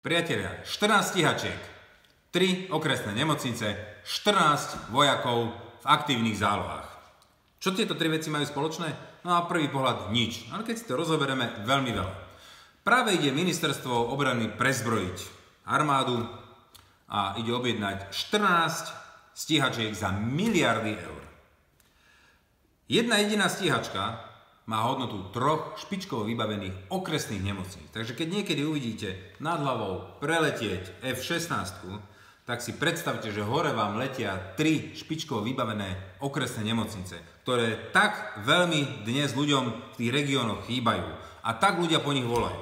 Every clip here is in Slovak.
Priatelia, 14 stíhačiek, 3 okresné nemocnice, 14 vojakov v aktívnych zálohách. Čo tieto 3 veci majú spoločné? No na prvý pohľad nič, ale keď si to rozoberieme, veľmi veľa. Práve ide ministerstvo obrany prezbrojiť armádu a ide objednať 14 stíhačiek za miliardy eur. Jedna jediná stíhačka má hodnotu 3 špičkovo vybavených okresných nemocníc. Takže keď niekedy uvidíte nad hlavou preletieť F-16, tak si predstavte, že hore vám letia 3 špičkovo vybavené okresné nemocnice, ktoré tak veľmi dnes ľuďom v tých regiónoch chýbajú a tak ľudia po nich volajú.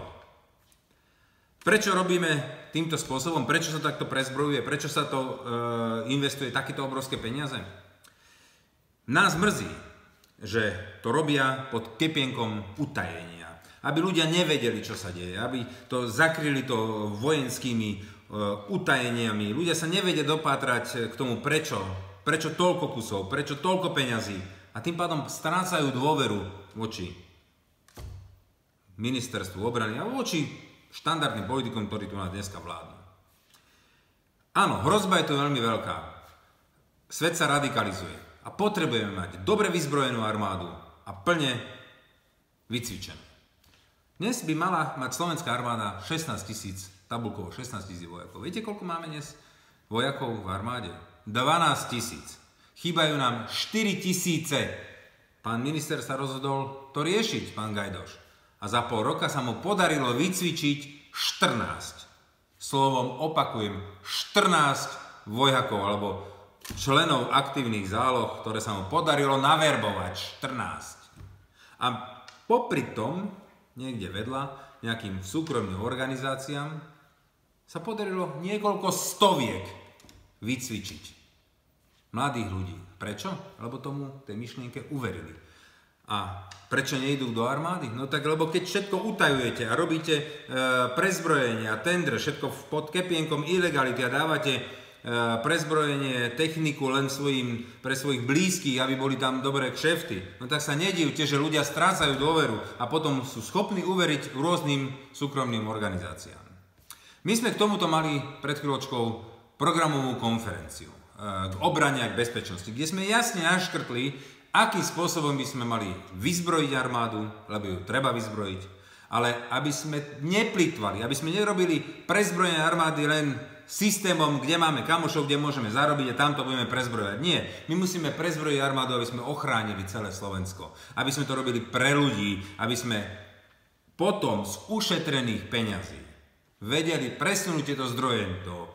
Prečo robíme týmto spôsobom? Prečo sa takto prezbrojuje? Prečo sa to investuje takéto obrovské peniaze? Nás mrzí, že to robia pod kepienkom utajenia. Aby ľudia nevedeli, čo sa deje. Aby to zakryli to vojenskými utajeniami. Ľudia sa nevedia dopátrať k tomu, prečo toľko kusov, prečo toľko peňazí. A tým pádom strácajú dôveru voči ministerstvu obrany a voči štandardným politikom, ktorí tu nás dneska vládnu. Áno, hrozba je to veľmi veľká. Svet sa radikalizuje a potrebujeme mať dobre vyzbrojenú armádu a plne vycvičenú. Dnes by mala mať slovenská armáda 16 000, tabulkovo 16 000 vojakov. Viete, koľko máme dnes vojakov v armáde? 12 000. Chýbajú nám 4 000. Pán minister sa rozhodol to riešiť, pán Gajdoš. A za pol roka sa mu podarilo vycvičiť 14. Slovom opakujem, 14 vojakov alebo členov aktívnych záloh, ktoré sa mu podarilo naverbovať. 14. A popri tom, niekde vedľa, nejakým súkromným organizáciám sa podarilo niekoľko stoviek vycvičiť mladých ľudí. Prečo? Lebo tomu tej myšlienke uverili. A prečo nejdú do armády? No tak, lebo keď všetko utajujete a robíte prezbrojenie a tendre, všetko pod kepienkom ilegality a dávate prezbrojenie, techniku len pre svojich blízkych, aby boli tam dobré kšefty, no tak sa nedivte, že ľudia strácajú dôveru a potom sú schopní uveriť rôznym súkromným organizáciám. My sme k tomuto mali pred chvíľočkou programovú konferenciu k obrane a k bezpečnosti, kde sme jasne naškrtli, akým spôsobom by sme mali vyzbrojiť armádu, lebo ju treba vyzbrojiť, ale aby sme neplýtvali, aby sme nerobili prezbrojenie armády len systémom, kde máme kamošov, kde môžeme zarobiť a tam to budeme prezbrojovať. Nie, my musíme prezbrojiť armádu, aby sme ochránili celé Slovensko. Aby sme to robili pre ľudí, aby sme potom z ušetrených peňazí vedeli presunúť tieto zdroje do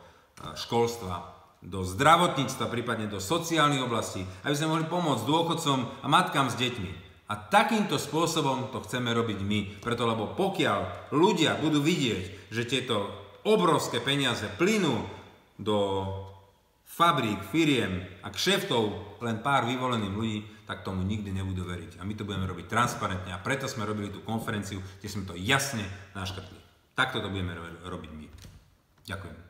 školstva, do zdravotníctva, prípadne do sociálnych oblastí, aby sme mohli pomôcť dôchodcom a matkám s deťmi. A takýmto spôsobom to chceme robiť my. Preto, lebo pokiaľ ľudia budú vidieť, že tieto obrovské peniaze plynú do fabrík, firiem a kšeftov len pár vyvolených ľudí, tak tomu nikdy nebudú veriť. A my to budeme robiť transparentne. A preto sme robili tú konferenciu, kde sme to jasne naškrtli. Takto to budeme robiť my. Ďakujem.